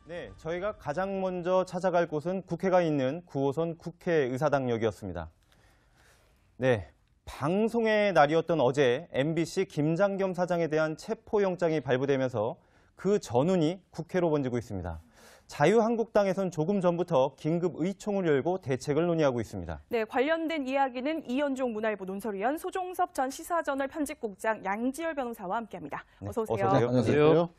네, 저희가 가장 먼저 찾아갈 곳은 국회가 있는 9호선 국회의사당역이었습니다. 네, 방송의 날이었던 어제 MBC 김장겸 사장에 대한 체포영장이 발부되면서 그 전운이 국회로 번지고 있습니다. 자유한국당에선 조금 전부터 긴급 의총을 열고 대책을 논의하고 있습니다. 네, 관련된 이야기는 이현종 문화일보 논설위원, 소종섭 전 시사저널 편집국장, 양지열 변호사와 함께합니다. 어서 오세요. 어서 오세요. 안녕하세요.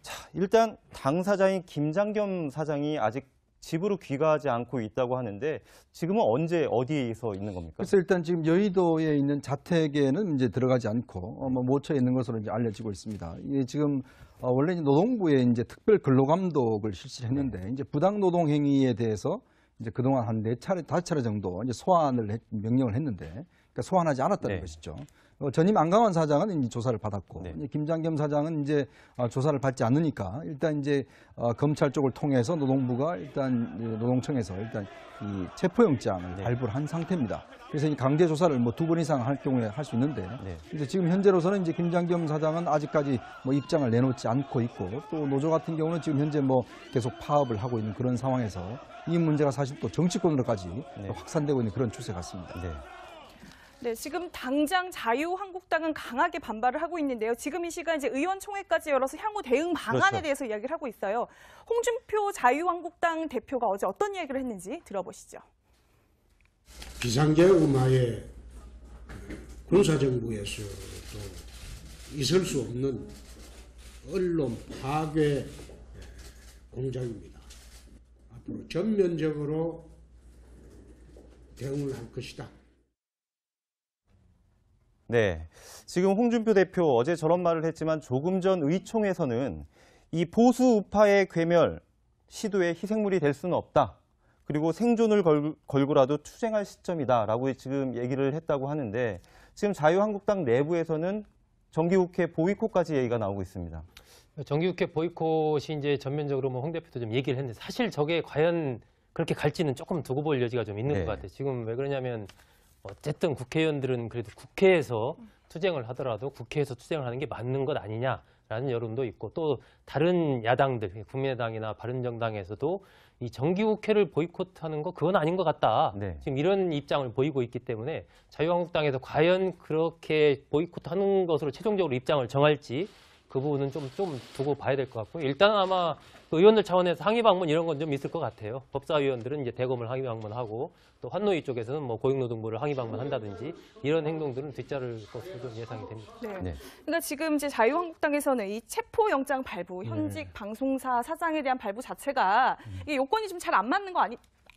자, 일단 당사자인 김장겸 사장이 아직 집으로 귀가하지 않고 있다고 하는데 지금은 언제 어디에서 있는 겁니까? 그래서 일단 지금 여의도에 있는 자택에는 이제 들어가지 않고 모처에 있는 것으로 이제 알려지고 있습니다. 이게 지금 원래 이제 노동부에 이제 특별 근로감독을 실시했는데 이제 부당 노동 행위에 대해서 이제 그동안 한 4차례, 5차례 정도 이제 소환을 명령을 했는데 그러니까 소환하지 않았다는 것이죠. 전임 안강환 사장은 이제 조사를 받았고 이제 김장겸 사장은 이제 조사를 받지 않으니까 일단 이제 검찰 쪽을 통해서 노동부가 일단 노동청에서 일단 이 체포영장을 발부를 한 상태입니다. 그래서 이 강제 조사를 뭐 2번 이상 할 경우에 할 수 있는데 이제 지금 현재로서는 이제 김장겸 사장은 아직까지 뭐 입장을 내놓지 않고 있고 또 노조 같은 경우는 지금 현재 뭐 계속 파업을 하고 있는 그런 상황에서 이 문제가 사실 또 정치권으로까지 확산되고 있는 그런 추세 같습니다. 네, 지금 당장 자유한국당은 강하게 반발을 하고 있는데요. 지금 이 시간 이제 의원총회까지 열어서 향후 대응 방안에 대해서 이야기를 하고 있어요. 홍준표 자유한국당 대표가 어제 어떤 이야기를 했는지 들어보시죠. 비상계엄하에 군사정부에서도 있을 수 없는 언론 파괴 공작입니다. 앞으로 전면적으로 대응을 할 것이다. 네, 지금 홍준표 대표 어제 저런 말을 했지만 조금 전 의총에서는 이 보수 우파의 괴멸 시도의 희생물이 될 수는 없다. 그리고 생존을 걸고라도 투쟁할 시점이다라고 지금 얘기를 했다고 하는데 지금 자유한국당 내부에서는 정기국회 보이콧까지 얘기가 나오고 있습니다. 정기국회 보이콧이 이제 전면적으로 뭐 홍 대표도 좀 얘기를 했는데 사실 저게 과연 그렇게 갈지는 조금 두고 볼 여지가 좀 있는 것 같아요. 지금 왜 그러냐면 어쨌든 국회의원들은 그래도 국회에서 투쟁을 하더라도 국회에서 투쟁을 하는 게 맞는 것 아니냐라는 여론도 있고 또 다른 야당들, 국민의당이나 바른정당에서도 이 정기국회를 보이콧하는 거 그건 아닌 것 같다. 지금 이런 입장을 보이고 있기 때문에 자유한국당에서 과연 그렇게 보이콧하는 것으로 최종적으로 입장을 정할지 그 부분은 좀 두고 봐야 될 것 같고요. 일단 아마 그 의원들 차원에서 항의 방문 이런 건 좀 있을 것 같아요. 법사위원들은 이제 대검을 항의 방문하고 또 환노위 쪽에서는 뭐 고용노동부를 항의 방문한다든지 이런 행동들은 뒤따를 것으로 좀 예상이 됩니다. 그러니까 지금 이제 자유한국당에서는 이 체포영장 발부, 현직 방송사 사장에 대한 발부 자체가 이 요건이 좀 잘 안 맞는 거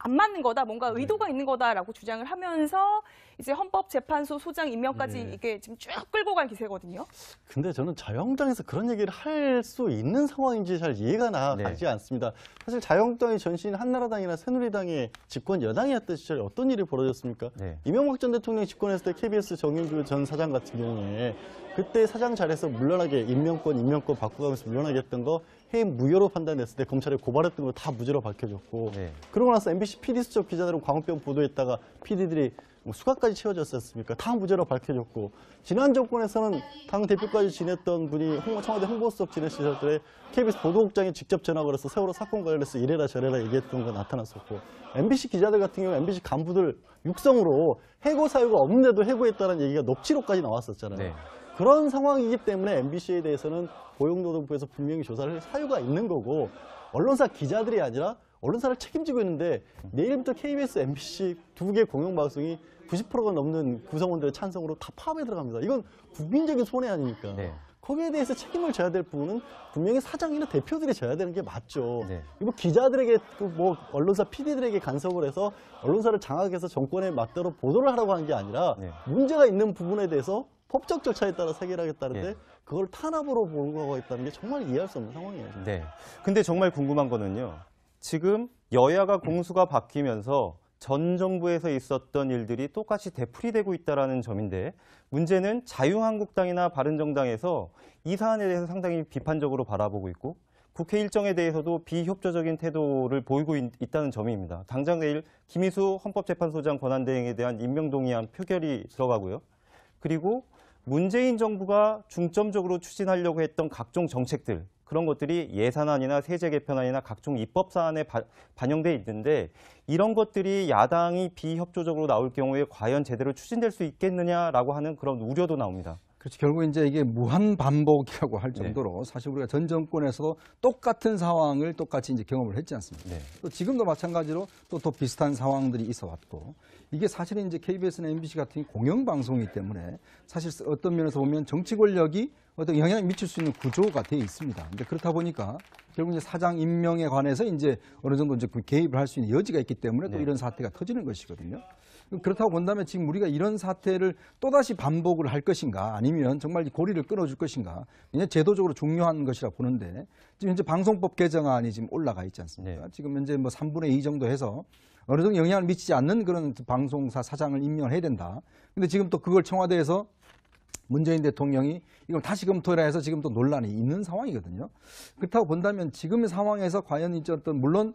안 맞는 거다, 뭔가 의도가 있는 거다라고 주장을 하면서 이제 헌법재판소 소장 임명까지 이게 지금 쭉 끌고 갈 기세거든요. 근데 저는 자유한국당에서 그런 얘기를 할 수 있는 상황인지 잘 이해가 가지 않습니다. 사실 자유한국당이 전신 한나라당이나 새누리당의 집권 여당이었던 시절에 어떤 일이 벌어졌습니까? 이명박 전 대통령이 집권했을 때 KBS 정윤주 전 사장 같은 경우에 그때 사장 자리에서 물러나게 임명권 바꿔가면서 물러나게 했던 거 해임 무효로 판단했을 때 검찰에 고발했던 거 다 무죄로 밝혀졌고 그러고 나서 MBC PD 수첩 기자들은 광우병 보도했다가 PD들이 수갑까지 채워졌었습니까? 다 무죄로 밝혀졌고 지난 정권에서는 당 대표까지 지냈던 분이 청와대 홍보수석 지내시던 때 KBS 보도국장이 직접 전화 걸어서 세월호 사건 관련해서 이래라 저래라 얘기했던 거 나타났었고 MBC 기자들 같은 경우 MBC 간부들 육성으로 해고 사유가 없는데도 해고했다는 얘기가 녹취록까지 나왔었잖아요. 그런 상황이기 때문에 MBC에 대해서는 고용노동부에서 분명히 조사를 할 사유가 있는 거고 언론사 기자들이 아니라 언론사를 책임지고 있는데 내일부터 KBS, MBC 2개 공영방송이 90%가 넘는 구성원들의 찬성으로 다 파업에 들어갑니다. 이건 국민적인 손해 아닙니까? 거기에 대해서 책임을 져야 될 부분은 분명히 사장이나 대표들이 져야 되는 게 맞죠. 이거 기자들에게 뭐 언론사 PD들에게 간섭을 해서 언론사를 장악해서 정권에 맞대로 보도를 하라고 하는 게 아니라 문제가 있는 부분에 대해서 법적 절차에 따라 해결하겠다는데 그걸 탄압으로 보고 있다는 게 정말 이해할 수 없는 상황이에요. 근데 정말 궁금한 거는요. 지금 여야가 공수가 바뀌면서 전 정부에서 있었던 일들이 똑같이 되풀이되고 있다는 점인데 문제는 자유한국당이나 바른정당에서 이 사안에 대해서 상당히 비판적으로 바라보고 있고 국회 일정에 대해서도 비협조적인 태도를 보이고 있다는 점입니다. 당장 내일 김희수 헌법재판소장 권한대행에 대한 임명동의안 표결이 들어가고요. 그리고 문재인 정부가 중점적으로 추진하려고 했던 각종 정책들, 그런 것들이 예산안이나 세제 개편안이나 각종 입법 사안에 반영돼 있는데 이런 것들이 야당이 비협조적으로 나올 경우에 과연 제대로 추진될 수 있겠느냐라고 하는 그런 우려도 나옵니다. 그렇죠. 결국 이제 이게 무한 반복이라고 할 정도로 사실 우리가 전 정권에서도 똑같은 상황을 똑같이 이제 경험을 했지 않습니까? 네. 또 지금도 마찬가지로 또 비슷한 상황들이 있어 왔고 이게 사실은 이제 KBS나 MBC 같은 공영방송이기 때문에 사실 어떤 면에서 보면 정치 권력이 어떤 영향을 미칠 수 있는 구조가 되어 있습니다. 근데 그렇다 보니까 결국 이제 사장 임명에 관해서 이제 어느 정도 이제 개입을 할 수 있는 여지가 있기 때문에 또 이런 사태가 터지는 것이거든요. 그렇다고 본다면 지금 우리가 이런 사태를 또다시 반복을 할 것인가 아니면 정말 고리를 끊어줄 것인가 그냥 제도적으로 중요한 것이라 보는데 지금 현재 방송법 개정안이 지금 올라가 있지 않습니까? 지금 현재 뭐 3분의 2 정도 해서 어느 정도 영향을 미치지 않는 그런 방송사 사장을 임명을 해야 된다. 근데 지금 또 그걸 청와대에서 문재인 대통령이 이걸 다시 검토를 해서 지금 또 논란이 있는 상황이거든요. 그렇다고 본다면 지금의 상황에서 과연 이제 어떤 물론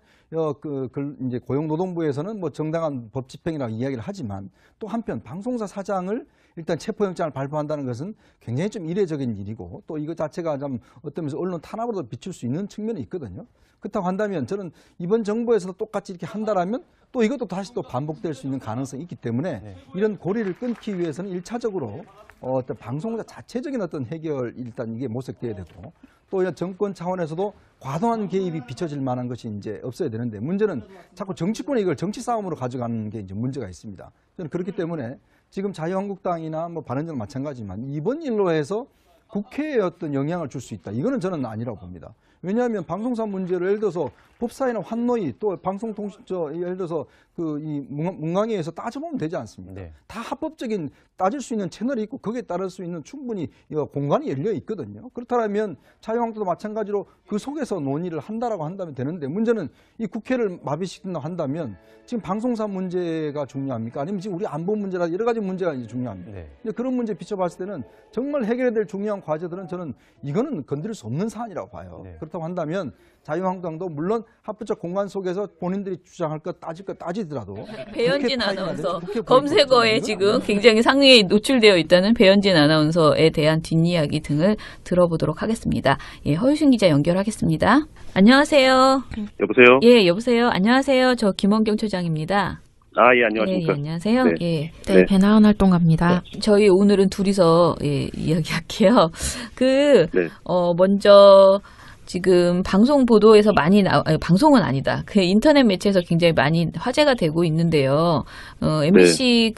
이제 고용노동부에서는 뭐 정당한 법 집행이라고 이야기를 하지만 또 한편 방송사 사장을 일단 체포영장을 발부한다는 것은 굉장히 좀 이례적인 일이고 또 이거 자체가 좀 어떤 면에서 언론 탄압으로 비출 수 있는 측면이 있거든요. 그렇다고 한다면 저는 이번 정부에서도 똑같이 이렇게 한다라면 또 이것도 다시 또 반복될 수 있는 가능성이 있기 때문에 이런 고리를 끊기 위해서는 1차적으로 어떤 방송사 자체적인 어떤 해결 일단 이게 모색돼야 되고 또 정권 차원에서도 과도한 개입이 비춰질 만한 것이 이제 없어야 되는데 문제는 자꾸 정치권이 이걸 정치 싸움으로 가져가는 게 이제 문제가 있습니다. 저는 그렇기 때문에 지금 자유한국당이나 뭐 바른정당 마찬가지지만 이번 일로 해서 국회에 어떤 영향을 줄 수 있다. 이거는 저는 아니라고 봅니다. 왜냐하면 방송사 문제를 예를 들어서 법사위나 환노위 또 방송통신처 예를 들어서 이 문광위에서 따져보면 되지 않습니까? 네. 다 합법적인 따질 수 있는 채널이 있고 거기에 따를 수 있는 충분히 공간이 열려 있거든요. 그렇다면 자유한국당도 마찬가지로 그 속에서 논의를 한다라고 한다면 되는데 문제는 이 국회를 마비시킨다고 한다면 지금 방송사 문제가 중요합니까? 아니면 지금 우리 안보 문제나 여러 가지 문제가 이제 중요합니다. 네. 근데 그런 문제 비춰봤을 때는 정말 해결해야 될 중요한 과제들은 저는 이거는 건드릴 수 없는 사안이라고 봐요. 네. 그렇다고 한다면 자유한국당도 물론 합법적 공간 속에서 본인들이 주장할 것 따질 것 따지더라도 배현진 아나운서 국회 검색어에 지금 굉장히 상위에 노출되어 있다는 배현진 아나운서에 대한 뒷이야기 등을 들어보도록 하겠습니다. 예, 허유신 기자 연결하겠습니다. 안녕하세요. 여보세요? 예, 여보세요. 안녕하세요. 저 김원경 처장입니다. 아, 예, 안녕하십니까. 예, 안녕하세요. 네. 예. 네. 배나은 활동가입니다. 저희 오늘은 둘이서 이야기할게요. 네. 먼저 지금 방송 보도에서 많이 방송은 아니다. 그 인터넷 매체에서 굉장히 많이 화제가 되고 있는데요. MBC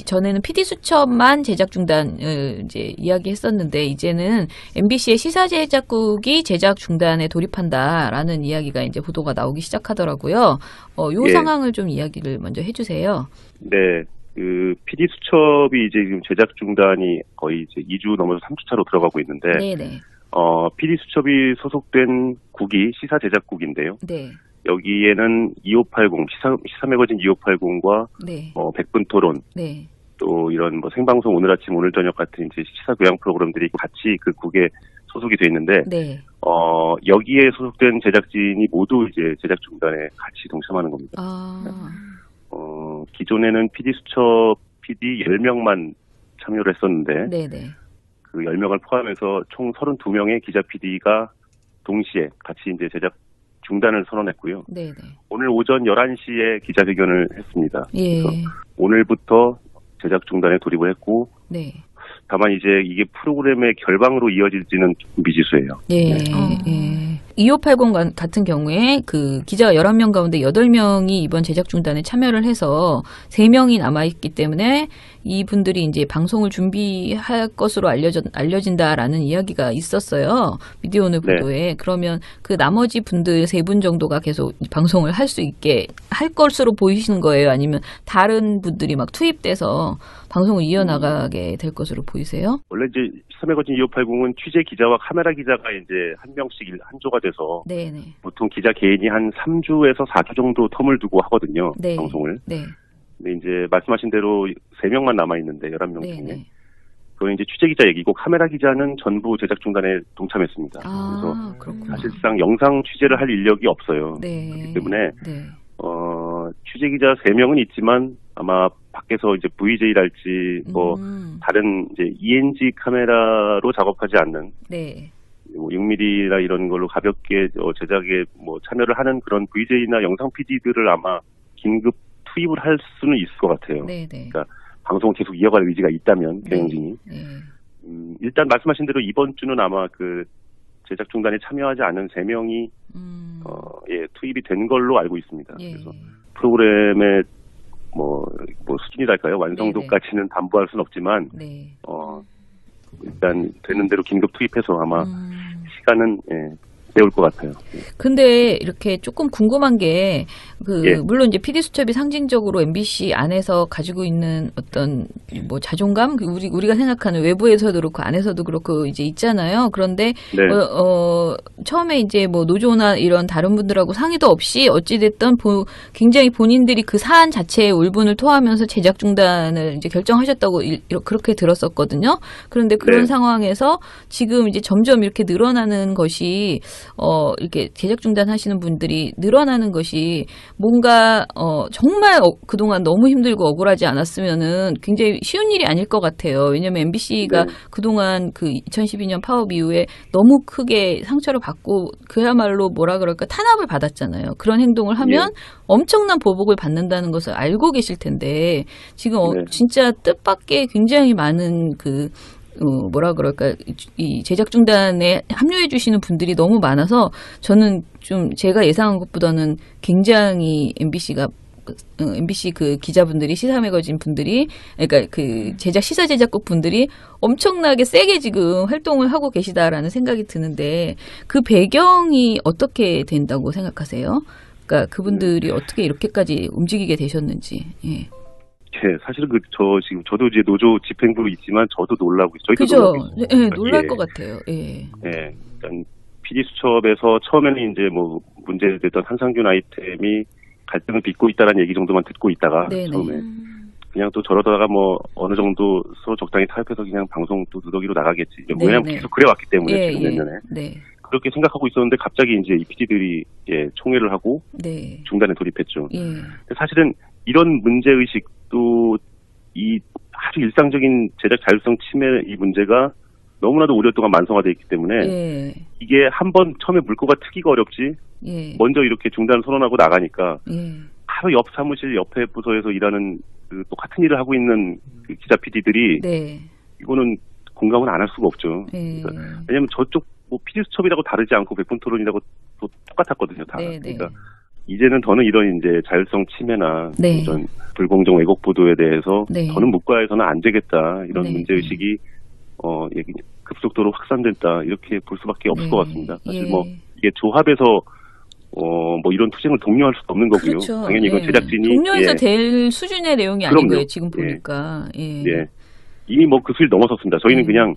전에는 PD 수첩만 제작 중단을 이제 이야기했었는데 이제는 MBC의 시사 제작국이 제작 중단에 돌입한다라는 이야기가 이제 보도가 나오기 시작하더라고요. 요 예. 상황을 좀 이야기를 먼저 해주세요. 네. PD 수첩이 이제 지금 제작 중단이 거의 이제 2주 넘어서 3주차로 들어가고 있는데, 네네. PD 수첩이 소속된 국이 시사 제작국인데요. 네. 여기에는 2580, 시사 매거진 2580과, 네. 백분 토론, 네. 또 이런 뭐 생방송 오늘 아침 오늘 저녁 같은 이제 시사 교양 프로그램들이 같이 그 국에 소속이 돼 있는데, 네. 여기에 소속된 제작진이 모두 이제 제작 중단에 같이 동참하는 겁니다. 아. 기존에는 PD 수첩 PD 10명만 참여를 했었는데, 네네. 그 10명을 포함해서 총 32명의 기자 PD가 동시에 같이 이제 제작 중단을 선언했고요. 네네. 오늘 오전 11시에 기자회견을 했습니다. 예. 그래서 오늘부터 제작 중단에 돌입을 했고, 네. 다만 이제 이게 프로그램의 결방으로 이어질지는 좀 미지수예요. 예. 예. 2580 같은 경우에 그 기자가 11명 가운데 8명이 이번 제작 중단에 참여를 해서 3명이 남아있기 때문에 이분들이 이제 방송을 준비할 것으로 알려진다라는 이야기가 있었어요. 미디어 오늘 보도에. 그러면 그 나머지 분들 3분 정도가 계속 방송을 할 수 있게 할 것으로 보이시는 거예요? 아니면 다른 분들이 막 투입돼서 방송을 이어나가게 될 것으로 보이세요? 원래 이제 시사매거진 2580은 취재 기자와 카메라 기자가 이제 한 명씩 한 조가 돼서 네네. 보통 기자 개인이 한 3주에서 4주 정도 텀을 두고 하거든요. 네. 방송을. 네. 근데 이제 말씀하신 대로 3명만 남아있는데 11명 중에. 네네. 그건 이제 취재 기자 얘기고 카메라 기자는 전부 제작 중단에 동참했습니다. 아, 그렇구나. 사실상 영상 취재를 할 인력이 없어요. 네. 그렇기 때문에 네. 취재 기자 3명은 있지만 아마 밖에서 이제 VJ랄지 뭐 다른 이제 ENG 카메라로 작업하지 않는 네. 뭐 6mm나 이런 걸로 가볍게 제작에 뭐 참여를 하는 그런 VJ나 영상 PD들을 아마 긴급 투입을 할 수는 있을 것 같아요. 네네. 그러니까 방송을 계속 이어갈 의지가 있다면 경영진이. 네. 일단 말씀하신 대로 이번 주는 아마 그 제작 중단에 참여하지 않은 3명이 투입이 된 걸로 알고 있습니다. 예. 그래서 프로그램의 뭐 수준이랄까요? 완성도까지는 담보할 수는 없지만 네. 일단 되는 대로 긴급 투입해서 아마 시간은 내올 것 같아요. 근데 이렇게 조금 궁금한 게 예. 물론 이제 PD수첩이 상징적으로 MBC 안에서 가지고 있는 어떤 뭐 자존감, 우리가 생각하는 외부에서도 그렇고 안에서도 그렇고 이제 있잖아요. 그런데 네. 처음에 이제 뭐 노조나 이런 다른 분들하고 상의도 없이 어찌됐든 굉장히 본인들이 그 사안 자체에 울분을 토하면서 제작 중단을 이제 결정하셨다고 그렇게 들었었거든요. 그런데 그런 네. 상황에서 지금 이제 점점 이렇게 늘어나는 것이 이렇게 제작 중단하시는 분들이 늘어나는 것이 뭔가 정말 그동안 너무 힘들고 억울하지 않았으면은 굉장히 쉬운 일이 아닐 것 같아요. 왜냐하면 MBC가 네. 그동안 그 2012년 파업 이후에 너무 크게 상처를 받고 그야말로 뭐라 그럴까 탄압을 받았잖아요. 그런 행동을 하면 엄청난 보복을 받는다는 것을 알고 계실 텐데 지금 네. 진짜 뜻밖의 굉장히 많은 뭐라 그럴까, 이 제작 중단에 합류해 주시는 분들이 너무 많아서 저는 좀 제가 예상한 것보다는 굉장히 MBC 그 기자분들이, 시사 매거진 분들이, 그러니까 그 시사 제작국 분들이 엄청나게 세게 지금 활동을 하고 계시다라는 생각이 드는데 그 배경이 어떻게 된다고 생각하세요? 그러니까 그분들이 어떻게 이렇게까지 움직이게 되셨는지. 예. 사실은 저도 이제 노조 집행부로 있지만 저도 놀라고 있어요. 저희도 그죠? 놀라고 있어요. 예, 놀랄 것 같아요. 예. 일단 PD수첩에서 처음에는 이제 뭐 문제됐던 한상균 아이템이 갈등을 빚고 있다는 얘기 정도만 듣고 있다가 네네. 처음에 그냥 또 저러다가 뭐 어느 정도 서로 적당히 타협해서 그냥 방송 또 누더기로 나가겠지. 왜냐하면 네네. 계속 그래왔기 때문에 예, 지금 몇 년에. 네. 그렇게 생각하고 있었는데 갑자기 이제 이 PD들이 총회를 하고 네. 중단에 돌입했죠. 예. 근데 사실은 이런 문제의식도 이 아주 일상적인 제작 자율성 침해 이 문제가 너무나도 오랫동안 만성화되어 있기 때문에 예. 이게 한번 처음에 물꼬가 트기가 어렵지 예. 먼저 이렇게 중단 선언하고 나가니까 예. 바로 옆 사무실 옆에 부서에서 일하는 그 똑같은 일을 하고 있는 그 기자 PD들이 네. 이거는 공감은 안 할 수가 없죠. 예. 그러니까 왜냐하면 저쪽 뭐 PD수첩이라고 다르지 않고 백분 토론이라고 또 똑같았거든요. 다. 네, 네. 그러니까 이제는 더는 이런 이제 자율성 침해나 네. 이런 불공정 왜곡 보도에 대해서 네. 더는 묵과해서는 안 되겠다 이런 네. 문제의식이 급속도로 확산됐다 이렇게 볼 수밖에 없을 네. 것 같습니다. 사실 예. 뭐 이게 조합에서 뭐 이런 투쟁을 독려할 수도 없는 거고요. 그렇죠. 당연히 이건 예. 제작진이 동료에서 될 수준의 내용이 아닌 그럼요. 거예요. 지금 예. 보니까. 예. 예. 이미 뭐 그 수를 넘어섰습니다. 저희는 그냥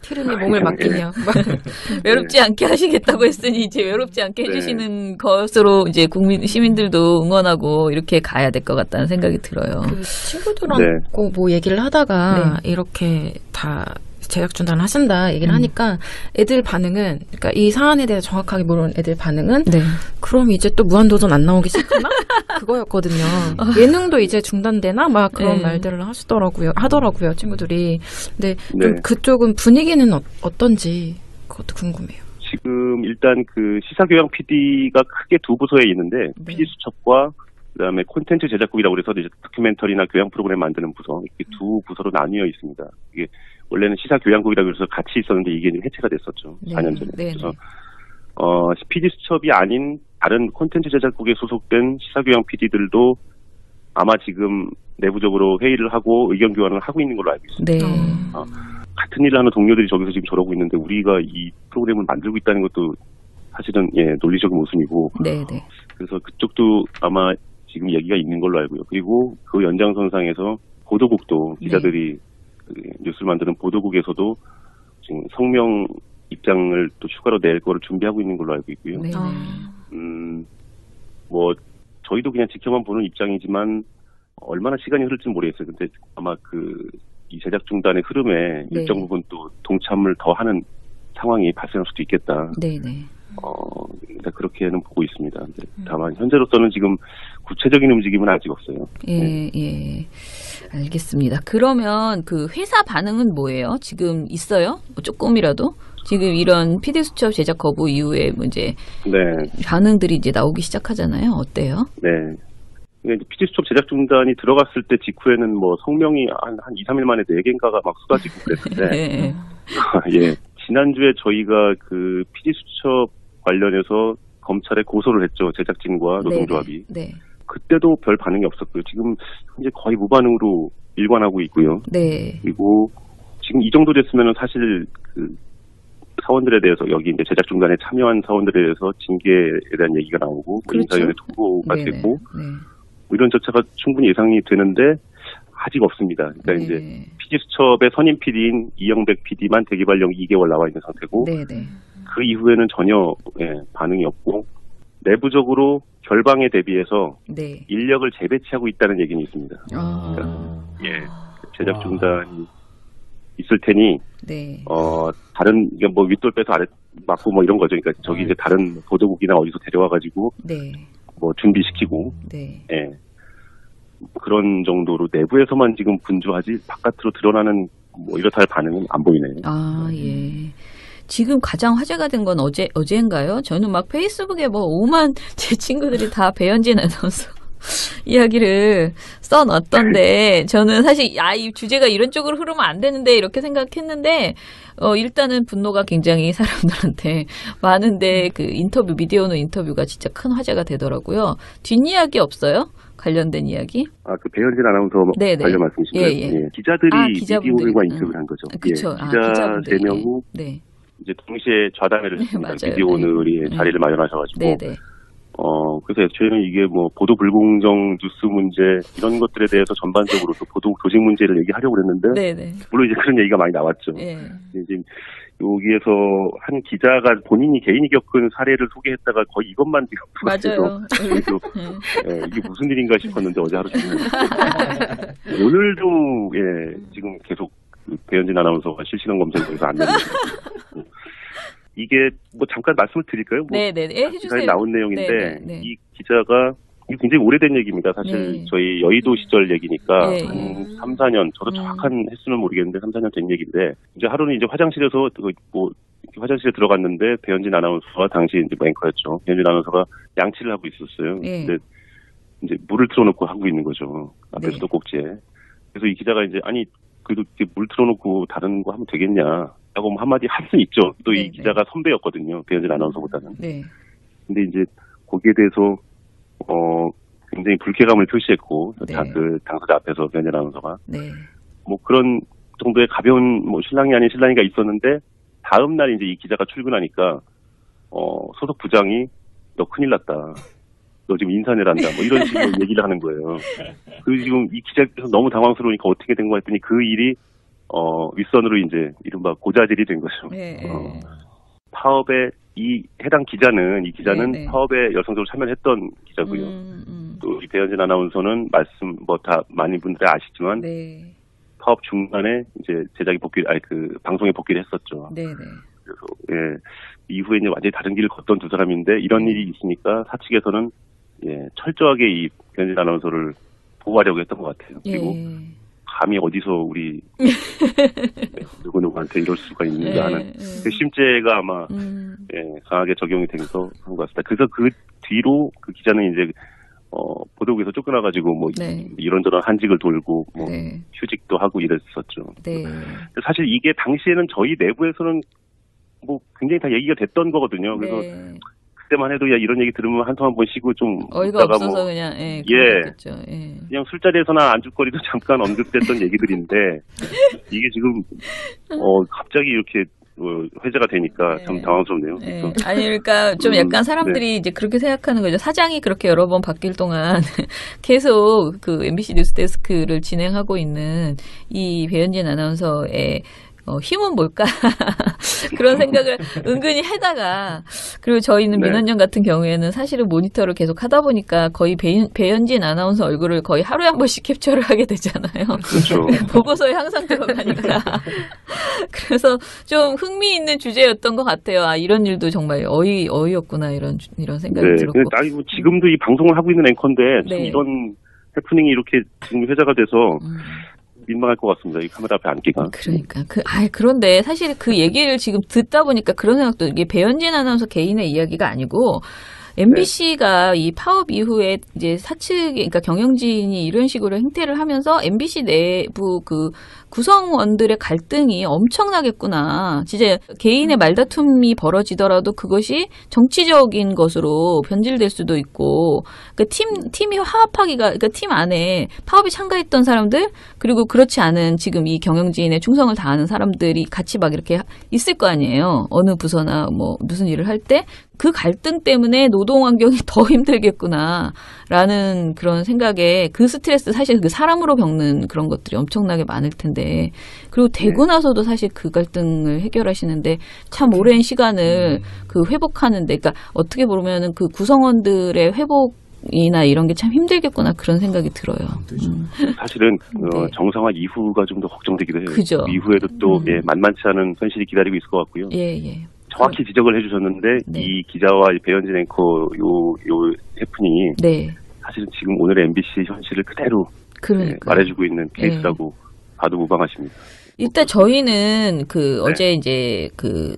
티르니 몸을 맡기냐. 외롭지 않게 하시겠다고 했으니 이제 외롭지 않게 해주시는 것으로 이제 시민들도 응원하고 이렇게 가야 될 것 같다는 생각이 들어요. 그 친구들하고 뭐 얘기를 하다가 이렇게 다 제작 중단을 하신다 얘기를 하니까 애들 반응은, 그러니까 이 사안에 대해 정확하게 모르는 애들 반응은 그럼 이제 또 무한도전 안 나오기 시작하나? 그거였거든요. 예능도 이제 중단되나? 막 그런 말들을 하더라고요, 친구들이. 근데 좀 그쪽은 분위기는 어떤지 그것도 궁금해요. 지금 일단 그 시사교양 PD가 크게 두 부서에 있는데 PD수첩과 그다음에 콘텐츠 제작국이라고 그래서 이제 다큐멘터리나 교양 프로그램 만드는 부서, 이렇게 두 부서로 나뉘어 있습니다. 이게 원래는 시사교양국이라고 해서 같이 있었는데 이게 해체가 됐었죠. 4년 전에. 그래서 PD수첩이 아닌 다른 콘텐츠 제작국에 소속된 시사교양 PD들도 아마 지금 내부적으로 회의를 하고 의견 교환을 하고 있는 걸로 알고 있습니다. 같은 일을 하는 동료들이 저기서 지금 저러고 있는데 우리가 이 프로그램을 만들고 있다는 것도 사실은 논리적인 모순이고 그래서 그쪽도 아마 지금 얘기가 있는 걸로 알고요. 그리고 그 연장선상에서 보도국도 기자들이 그 뉴스를 만드는 보도국에서도 지금 성명 입장을 또 추가로 낼 거를 준비하고 있는 걸로 알고 있고요. 뭐 저희도 그냥 지켜만 보는 입장이지만 얼마나 시간이 흐를지는 모르겠어요. 근데 아마 이 제작 중단의 흐름에 일정 부분 또 동참을 더 하는 상황이 발생할 수도 있겠다. 그렇게는 보고 있습니다. 다만 현재로서는 지금 구체적인 움직임은 아직 없어요. 예. 알겠습니다. 그러면 그 회사 반응은 뭐예요? 지금 있어요? 조금이라도? 지금 이런 PD수첩 제작 거부 이후에 이제 반응들이 이제 나오기 시작하잖아요. 어때요? 네. PD수첩 제작 중단이 들어갔을 때 직후에는 뭐 성명이 한 2, 3일 만에 4개인가가 막 쏟아지고 그랬는데 예. 지난주에 저희가 그 PD수첩 관련해서 검찰에 고소를 했죠. 제작진과 노동조합이. 네. 그때도 별 반응이 없었고요. 지금 현재 거의 무반응으로 일관하고 있고요. 네. 그리고 지금 이 정도 됐으면 사실 그 사원들에 대해서 여기 이제 제작 중단에 참여한 사원들에 대해서 징계에 대한 얘기가 나오고 인사위원회 통보가 되고 뭐 이런 절차가 충분히 예상이 되는데 아직 없습니다. 그러니까 이제 PD수첩의 선임 PD인 이영백 PD만 대기발령 2개월 나와 있는 상태고 그 이후에는 전혀 반응이 없고 내부적으로 결방에 대비해서 인력을 재배치하고 있다는 얘기는 있습니다. 그러니까 제작 중단이 있을 테니 다른 뭐 윗돌 빼서 아래 맞고 뭐 이런 거죠. 그러니까 저기 이제 다른 보도국이나 어디서 데려와 가지고 뭐 준비시키고 그런 정도로 내부에서만 지금 분주하지 바깥으로 드러나는 뭐 이렇다 할 반응은 안 보이네요. 지금 가장 화제가 된 건 어제인가요? 저는 막 페이스북에 뭐 오만 제 친구들이 다 배현진 아나운서 이야기를 써놨던데 저는 사실 이 주제가 이런 쪽으로 흐르면 안 되는데 이렇게 생각했는데 일단은 분노가 굉장히 사람들한테 많은데 그 미디어오늘 인터뷰가 진짜 큰 화제가 되더라고요. 뒷이야기 없어요? 관련된 이야기? 그 배현진 아나운서 관련 말씀이신가요? 기자들이 미디어오늘과 인터뷰를 한 거죠. 그쵸. 기자 3명이 이제 동시에 좌담회를 했습니다. 미디어오늘이 자리를 마련하셔가지고. 그래서 저희는 이게 뭐 보도 불공정 뉴스 문제 이런 것들에 대해서 전반적으로 또 보도 조직 문제를 얘기하려고 그랬는데 물론 이제 그런 얘기가 많이 나왔죠. 이제 여기에서 한 기자가 본인이 개인이 겪은 사례를 소개했다가 거의 이것만 지금 맞아요. 이게 무슨 일인가 싶었는데 어제 하루 종일 오늘도 지금 계속 배현진 아나운서가 실시간 검색에서 안 되는 이게 뭐 잠깐 말씀을 드릴까요? 해주세요. 나온 내용인데 이 기자가 이게 굉장히 오래된 얘기입니다. 사실 저희 여의도 시절 얘기니까 한 3, 4년 저도 정확한 횟수는 모르겠는데 3, 4년 된 얘기인데 이제 하루는 이제 화장실에서 뭐 화장실에 들어갔는데 배현진 아나운서가 당시 이제 앵커였죠. 배현진 아나운서가 양치를 하고 있었어요. 근데 이제 물을 틀어놓고 하고 있는 거죠. 앞에 수도꼭지에. 그래서 이 기자가 이제 아니 그래도 이렇게 물 틀어놓고 다른 거 하면 되겠냐. 라고 한마디 할 수는 있죠. 또 이 기자가 선배였거든요. 배현진 아나운서보다는. 근데 이제 거기에 대해서 굉장히 불쾌감을 표시했고 그 당사자 앞에서 배현진 아나운서가 뭐 그런 정도의 가벼운 뭐 신랑이 아닌 신랑이가 있었는데 다음 날 이제 이 기자가 출근하니까 소속 부장이 너 큰일 났다. 너 지금 인사내란다. 뭐 이런 식으로 얘기를 하는 거예요. 그리고 지금 이 기자께서 너무 당황스러우니까 어떻게 된 거 했더니 그 일이 윗선으로 이제 이른바 고자질이 된 거죠. 파업에 이 기자는 파업에 열성적으로 참여했던 기자고요. 또 이 배현진 아나운서는 말씀 뭐 다 많은 분들이 아시지만 파업 중간에 이제 제작이 방송에 복귀를 했었죠. 그래서 이후에 이제 완전히 다른 길을 걷던 두 사람인데 이런 일이 있으니까 사측에서는 철저하게 이 배현진 아나운서를 보호하려고 했던 것 같아요. 그리고 감히 어디서 우리 누구한테 이럴 수가 있는가 하는 그 심죄가 아마 강하게 적용이 되면서 한 것 같습니다. 그래서 그 뒤로 그 기자는 이제 보도국에서 쫓겨나가지고 뭐 이런저런 한직을 돌고 뭐 휴직도 하고 이랬었죠. 사실 이게 당시에는 저희 내부에서는 뭐 굉장히 다 얘기가 됐던 거거든요. 그래서 그때만 해도 야 이런 얘기 들으면 한숨 한 번 쉬고 좀 어이가 없어서 그냥 그냥 술자리에서나 안주거리도 잠깐 언급됐던 얘기들인데 이게 지금 갑자기 이렇게 회자가 되니까 참 당황스럽네요. 아니 그러니까 좀 약간 사람들이 이제 그렇게 생각하는 거죠. 사장이 그렇게 여러 번 바뀔 동안 계속 그 MBC 뉴스데스크를 진행하고 있는 이 배현진 아나운서의 힘은 뭘까? 그런 생각을 은근히 하다가, 그리고 저희는 민원연 같은 경우에는 사실은 모니터를 계속 하다 보니까 거의 배현진 아나운서 얼굴을 거의 하루에 한 번씩 캡처를 하게 되잖아요. 그렇죠. 보고서에 항상 들어가니까. 그래서 좀 흥미있는 주제였던 것 같아요. 이런 일도 정말 어이없구나, 이런 생각이 들었고. 지금도 이 방송을 하고 있는 앵커인데, 참 이런 해프닝이 이렇게 지금 회자가 돼서, 민망할 것 같습니다. 이 카메라 앞에 앉기가. 그러니까 그런데 사실 그 얘기를 지금 듣다 보니까 그런 생각도 이게 배현진 아나운서 개인의 이야기가 아니고 MBC가 이 파업 이후에 이제 사측, 그러니까 경영진이 이런 식으로 행태를 하면서 MBC 내부 그 구성원들의 갈등이 엄청나겠구나. 진짜 개인의 말다툼이 벌어지더라도 그것이 정치적인 것으로 변질될 수도 있고, 그러니까 팀이 화합하기가, 그러니까 팀 안에 파업에 참가했던 사람들, 그리고 그렇지 않은 지금 이 경영진의 충성을 다하는 사람들이 같이 막 이렇게 있을 거 아니에요. 어느 부서나 뭐 무슨 일을 할 때. 그 갈등 때문에 노동 환경이 더 힘들겠구나라는 그런 생각에 그 스트레스 사실 그 사람으로 겪는 그런 것들이 엄청나게 많을 텐데 그리고 되고 나서도 사실 그 갈등을 해결하시는데 참 오랜 시간을 그 회복하는데 그러니까 어떻게 보면은 그 구성원들의 회복이나 이런 게 참 힘들겠구나 그런 생각이 들어요. 사실은 네. 정상화 이후가 좀 더 걱정되기도 해요. 그죠. 이후에도 또 만만치 않은 현실이 기다리고 있을 것 같고요. 예. 정확히 지적을 해주셨는데 네. 이 기자와 배현진 앵커 요 해프닝이 네. 사실은 지금 오늘의 MBC 현실을 그대로 말해주고 있는 케이스라고 봐도 무방하십니다. 일단 저희는 어제 이제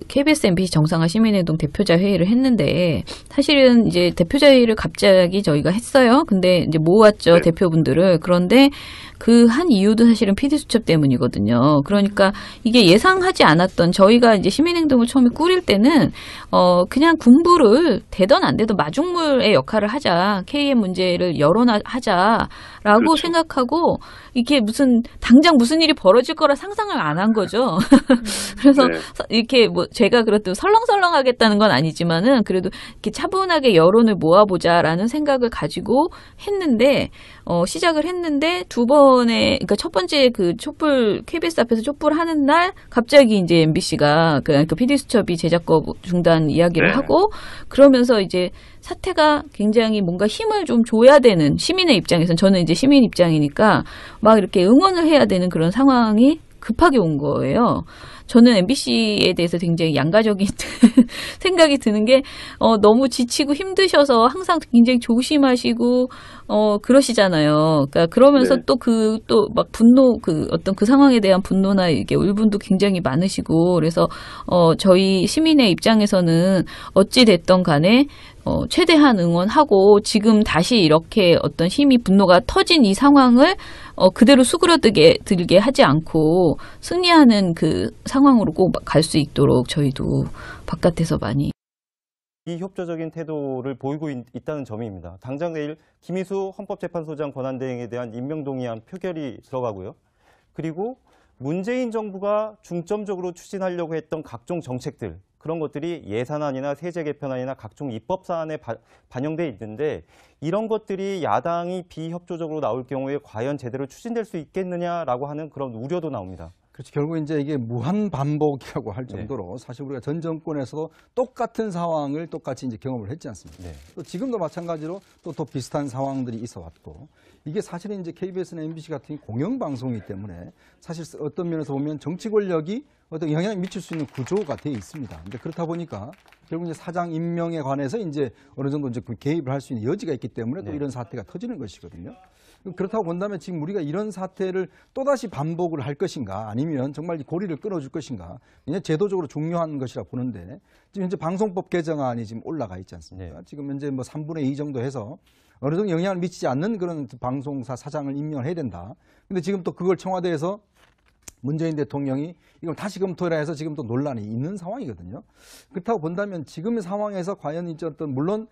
KBS MBC 정상화 시민행동 대표자 회의를 했는데 사실은 이제 대표자 회의를 갑자기 저희가 했어요. 근데 이제 모았죠 대표분들을. 그런데 그 한 이유도 사실은 PD 수첩 때문이거든요. 그러니까 이게 예상하지 않았던 저희가 이제 시민행동을 처음에 꾸릴 때는 그냥 군부를 되던 안 되던 마중물의 역할을 하자. KM 문제를 열어하자라고 그렇죠. 생각하고 이게 당장 무슨 일이 벌어질 거라 상상을 안 한 거죠. 그래서 이렇게 뭐 제가 그래도 설렁설렁하겠다는 건 아니지만은 그래도 이렇게 차분하게 여론을 모아보자라는 생각을 가지고 했는데 시작을 했는데 두 번에 그러니까 첫 번째 그 촛불 KBS 앞에서 촛불 하는 날 갑자기 이제 MBC가 그 PD 수첩이 제작거 중단 이야기를 하고 그러면서 이제 사태가 굉장히 뭔가 힘을 좀 줘야 되는 시민의 입장에서는 저는 이제 시민 입장이니까 막 이렇게 응원을 해야 되는 그런 상황이 급하게 온 거예요. 저는 MBC에 대해서 굉장히 양가적인 생각이 드는 게 너무 지치고 힘드셔서 항상 굉장히 조심하시고 그러시잖아요. 그러니까 그러면서 또 막 분노 어떤 그 상황에 대한 분노나 이게 울분도 굉장히 많으시고 그래서 저희 시민의 입장에서는 어찌 됐던 간에 최대한 응원하고 지금 다시 이렇게 어떤 힘이 분노가 터진 이 상황을 그대로 수그러들게 하지 않고 승리하는 그 상황으로 꼭 갈 수 있도록 저희도 바깥에서 많이 비협조적인 태도를 보이고 있다는 점입니다. 당장 내일 김희수 헌법재판소장 권한대행에 대한 임명동의안 표결이 들어가고요. 그리고 문재인 정부가 중점적으로 추진하려고 했던 각종 정책들 그런 것들이 예산안이나 세제 개편안이나 각종 입법 사안에 반영돼 있는데 이런 것들이 야당이 비협조적으로 나올 경우에 과연 제대로 추진될 수 있겠느냐라고 하는 그런 우려도 나옵니다. 그렇죠. 결국 이제 이게 무한 반복이라고 할 정도로 사실 우리가 전 정권에서도 똑같은 상황을 똑같이 이제 경험을 했지 않습니까? 또 지금도 마찬가지로 또 비슷한 상황들이 있어 왔고 이게 사실은 이제 KBS나 MBC 같은 공영방송이기 때문에 사실 어떤 면에서 보면 정치 권력이 어떤 영향을 미칠 수 있는 구조가 되어 있습니다. 근데 그렇다 보니까 결국 이제 사장 임명에 관해서 이제 어느 정도 이제 개입을 할 수 있는 여지가 있기 때문에 또 이런 사태가 터지는 것이거든요. 그렇다고 본다면 지금 우리가 이런 사태를 또다시 반복을 할 것인가 아니면 정말 고리를 끊어줄 것인가 그냥 제도적으로 중요한 것이라 보는데 지금 현재 방송법 개정안이 지금 올라가 있지 않습니까? 지금 현재 뭐 3분의 2 정도 해서 어느 정도 영향을 미치지 않는 그런 방송사 사장을 임명을 해야 된다. 근데 지금 또 그걸 청와대에서 문재인 대통령이 이걸 다시 검토해라 해서 지금 또 논란이 있는 상황이거든요. 그렇다고 본다면 지금의 상황에서 과연 이제 어떤 물론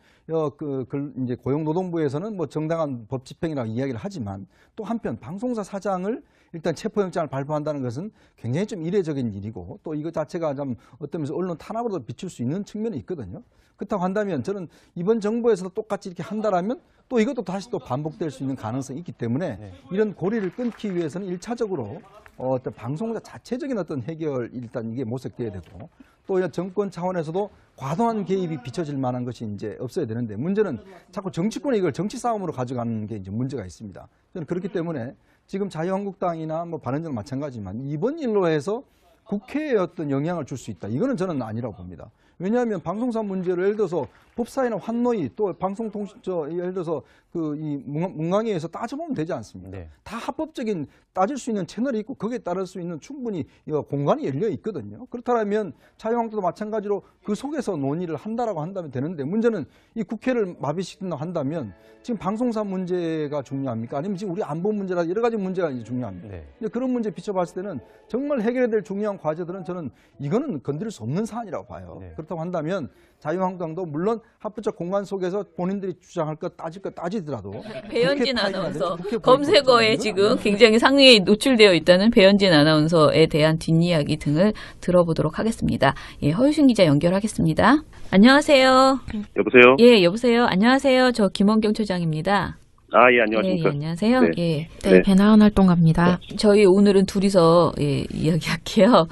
이제 고용노동부에서는 뭐 정당한 법 집행이라고 이야기를 하지만 또 한편 방송사 사장을 일단 체포영장을 발부한다는 것은 굉장히 좀 이례적인 일이고 또 이거 자체가 좀 어떤 면에서 언론 탄압으로 비출 수 있는 측면이 있거든요. 그렇다고 한다면 저는 이번 정부에서도 똑같이 이렇게 한다라면 또 이것도 다시 또 반복될 수 있는 가능성이 있기 때문에 이런 고리를 끊기 위해서는 1차적으로 어떤 방송사 자체적인 어떤 해결 일단 이게 모색돼야 되고 또 정권 차원에서도 과도한 개입이 비춰질 만한 것이 이제 없어야 되는데 문제는 자꾸 정치권이 이걸 정치 싸움으로 가져가는 게 이제 문제가 있습니다. 저는 그렇기 때문에 지금 자유한국당이나 뭐 바른정당 마찬가지지만 이번 일로 해서 국회에 어떤 영향을 줄 수 있다. 이거는 저는 아니라고 봅니다. 왜냐하면 방송사 문제를 예를 들어서 법사위나 환노위 또 방송통신 예를 들어서 이 문광위에서 따져보면 되지 않습니까? 네. 다 합법적인 따질 수 있는 채널이 있고 거기에 따를 수 있는 충분히 공간이 열려 있거든요. 그렇다면 자유한국당도 마찬가지로 그 속에서 논의를 한다라고 한다면 되는데 문제는 이 국회를 마비시킨다고 한다면 지금 방송사 문제가 중요합니까? 아니면 지금 우리 안보 문제라 여러 가지 문제가 이제 중요합니다. 네. 근데 그런 문제 비춰봤을 때는 정말 해결해야 될 중요한 과제들은 저는 이거는 건드릴 수 없는 사안이라고 봐요. 네. 그렇다고 한다면 자유한국당도 물론 합법적 공간 속에서 본인들이 주장할 것 따질 것 따지더라도 배현진 아나운서 국회 검색어에 지금 굉장히 상위에 노출되어 있다는 배현진 아나운서에 대한 뒷이야기 등을 들어보도록 하겠습니다. 예, 허유신 기자 연결하겠습니다. 안녕하세요. 여보세요? 예, 여보세요. 안녕하세요. 저 김원경 처장입니다. 아, 예, 안녕하십니까. 예, 안녕하세요. 네. 예. 네, 배나은 활동가입니다. 저희 오늘은 둘이서 이야기할게요.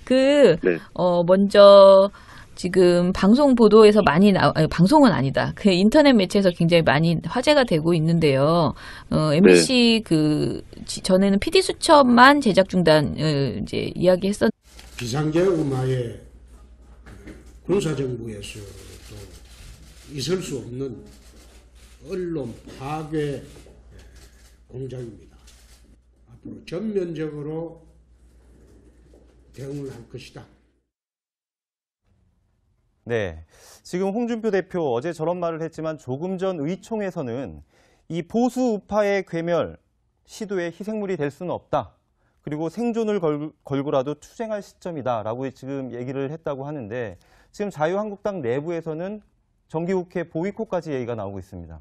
네. 먼저 지금 방송 보도에서 많이 방송은 아니다. 그 인터넷 매체에서 굉장히 많이 화제가 되고 있는데요. MBC 전에는 PD 수첩만 제작 중단을 이제 이야기했었. 비상계엄하에 군사정부에서도 있을 수 없는 언론 파괴 공작입니다. 앞으로 전면적으로 대응을 할 것이다. 네, 지금 홍준표 대표 어제 저런 말을 했지만 조금 전 의총에서는 이 보수 우파의 괴멸 시도에 희생물이 될 수는 없다. 그리고 생존을 걸고라도 투쟁할 시점이다라고 지금 얘기를 했다고 하는데 지금 자유한국당 내부에서는 정기국회 보이콧까지 얘기가 나오고 있습니다.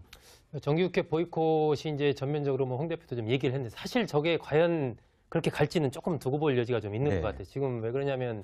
정기국회 보이콧이 이제 전면적으로 홍 대표도 좀 얘기를 했는데 사실 저게 과연 그렇게 갈지는 조금 두고 볼 여지가 좀 있는 네. 것 같아요. 지금 왜 그러냐면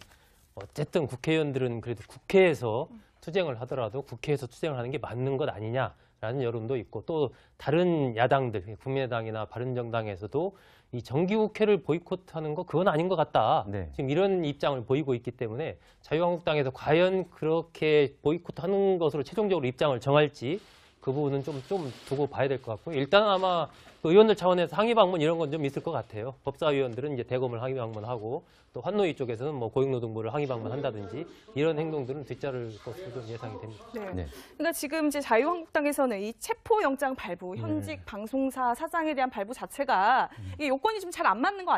어쨌든 국회의원들은 그래도 국회에서 투쟁을 하더라도 국회에서 투쟁을 하는 게 맞는 것 아니냐라는 여론도 있고 또 다른 야당들, 국민의당이나 바른정당에서도 이 정기국회를 보이콧하는 거 그건 아닌 것 같다. 네. 지금 이런 입장을 보이고 있기 때문에 자유한국당에서 과연 그렇게 보이콧하는 것으로 최종적으로 입장을 정할지 그 부분은 좀 두고 봐야 될 것 같고요. 일단 아마 그 의원들 차원에서 항의 방문 이런 건 좀 있을 것 같아요. 법사위원들은 이제 대검을 항의 방문하고 또 환노위 쪽에서는 뭐 고용노동부를 항의 방문한다든지 이런 행동들은 뒤따를 것으로 좀 예상이 됩니다. 네. 네. 그러니까 지금 이제 자유한국당에서는 이 체포영장 발부, 현직 방송사 사장에 대한 발부 자체가 이 요건이 좀 잘 안 맞는 거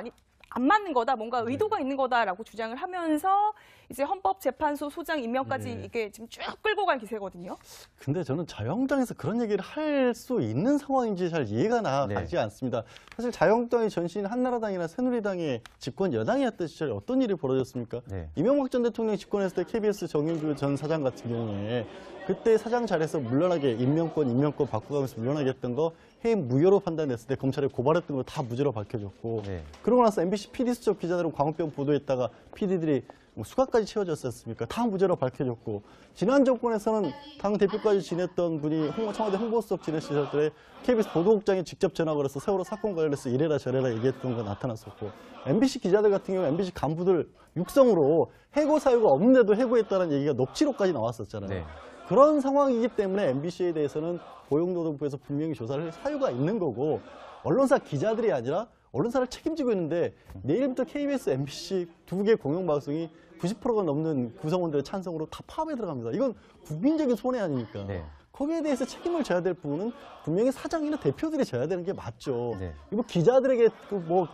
안 맞는 거다, 뭔가 의도가 있는 거다라고 주장을 하면서 이제 헌법재판소 소장 임명까지 이게 지금 쭉 끌고 갈 기세거든요. 근데 저는 자유한국당에서 그런 얘기를 할 수 있는 상황인지 잘 이해가 가지 않습니다. 사실 자유한국당이 전신 한나라당이나 새누리당의 집권 여당이었던 시절에 어떤 일이 벌어졌습니까? 네. 이명박 전 대통령이 집권했을 때 KBS 정윤주 전 사장 같은 경우에 그때 사장 자리에서 물러나게 임명권 바꿔가면서 물러나게 했던 거 해임 무효로 판단했을 때 검찰에 고발했던 거 다 무죄로 밝혀졌고 네. 그러고 나서 MBC PD수첩 기자들은 광우병 보도했다가 PD들이 수갑까지 채워졌지 않습니까? 다 무죄로 밝혀졌고 지난 정권에서는 당 대표까지 지냈던 분이 청와대 홍보수석 지내시절 때 KBS 보도국장이 직접 전화 걸어서 세월호 사건 관련해서 이래라 저래라 얘기했던 거 나타났었고 MBC 기자들 같은 경우 MBC 간부들 육성으로 해고 사유가 없는데도 해고했다는 얘기가 녹취록까지 나왔었잖아요. 네. 그런 상황이기 때문에 MBC에 대해서는 고용노동부에서 분명히 조사를 할 사유가 있는 거고 언론사 기자들이 아니라 언론사를 책임지고 있는데 내일부터 KBS, MBC 두 개 공영방송이 90%가 넘는 구성원들의 찬성으로 다 파업에 들어갑니다. 이건 국민적인 손해 아닙니까? 네. 거기에 대해서 책임을 져야 될 부분은 분명히 사장이나 대표들이 져야 되는 게 맞죠. 네. 이거 기자들에게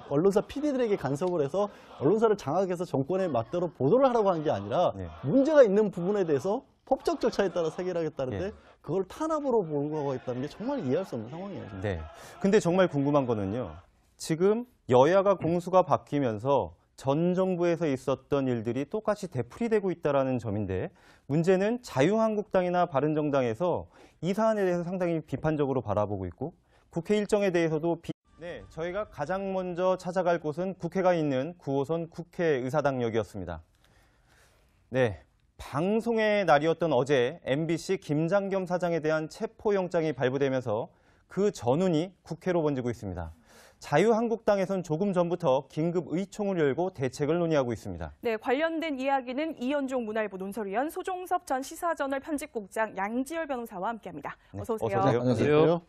언론사 PD들에게 간섭을 해서 언론사를 장악해서 정권에 맞대로 보도를 하라고 하는 게 아니라 네. 문제가 있는 부분에 대해서 법적 절차에 따라 해결하겠다는데 네. 그걸 탄압으로 몰고 있다는 게 정말 이해할 수 없는 상황이에요. 네. 근데 정말 궁금한 거는요. 지금 여야가 공수가 바뀌면서 전 정부에서 있었던 일들이 똑같이 되풀이되고 있다는 점인데 문제는 자유한국당이나 바른정당에서 이 사안에 대해서 상당히 비판적으로 바라보고 있고 국회 일정에 대해서도 네, 저희가 가장 먼저 찾아갈 곳은 국회가 있는 9호선 국회의사당역이었습니다. 네, 방송의 날이었던 어제 MBC 김장겸 사장에 대한 체포영장이 발부되면서 그 전운이 국회로 번지고 있습니다. 자유한국당에선 조금 전부터 긴급 의총을 열고 대책을 논의하고 있습니다. 네, 관련된 이야기는 이현종 문화일보 논설위원, 소종섭 전 시사저널 편집국장, 양지열 변호사와 함께합니다. 네, 어서 오세요. 어서 오세요. 안녕하세요.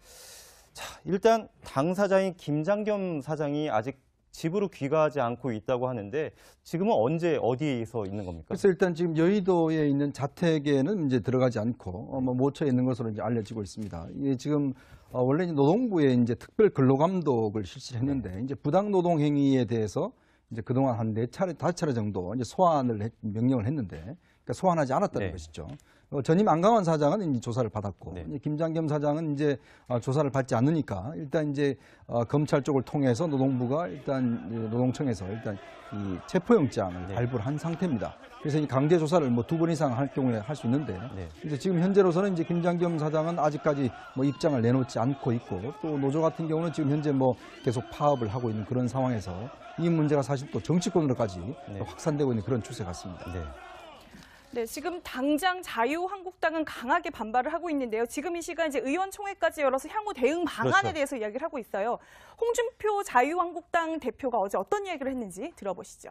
자, 일단 당사자인 김장겸 사장이 아직 집으로 귀가하지 않고 있다고 하는데 지금은 언제 어디에서 있는 겁니까? 그래서 일단 지금 여의도에 있는 자택에는 이제 들어가지 않고 모처에 있는 것으로 이제 알려지고 있습니다. 이게 지금 원래 이제 노동부에 이제 특별 근로감독을 실시했는데 이제 부당 노동 행위에 대해서 이제 그동안 한 4차례, 5차례 정도 이제 명령을 했는데, 그러니까 소환하지 않았다는 것이죠. 전임 안강환 사장은 이제 조사를 받았고, 이제 김장겸 사장은 이제 조사를 받지 않으니까 일단 이제 검찰 쪽을 통해서 노동부가 일단 노동청에서 일단 이 체포영장을 발부를 한 상태입니다. 그래서 이 강제 조사를 뭐 2번 이상 할 경우에 할 수 있는데, 이제 지금 현재로서는 이제 김장겸 사장은 아직까지 뭐 입장을 내놓지 않고 있고, 또 노조 같은 경우는 지금 현재 뭐 계속 파업을 하고 있는 그런 상황에서 이 문제가 사실 또 정치권으로까지 확산되고 있는 그런 추세 같습니다. 네, 지금 당장 자유한국당은 강하게 반발을 하고 있는데요. 지금 이 시간 이제 의원총회까지 열어서 향후 대응 방안에 대해서 이야기를 하고 있어요. 홍준표 자유한국당 대표가 어제 어떤 이야기를 했는지 들어보시죠.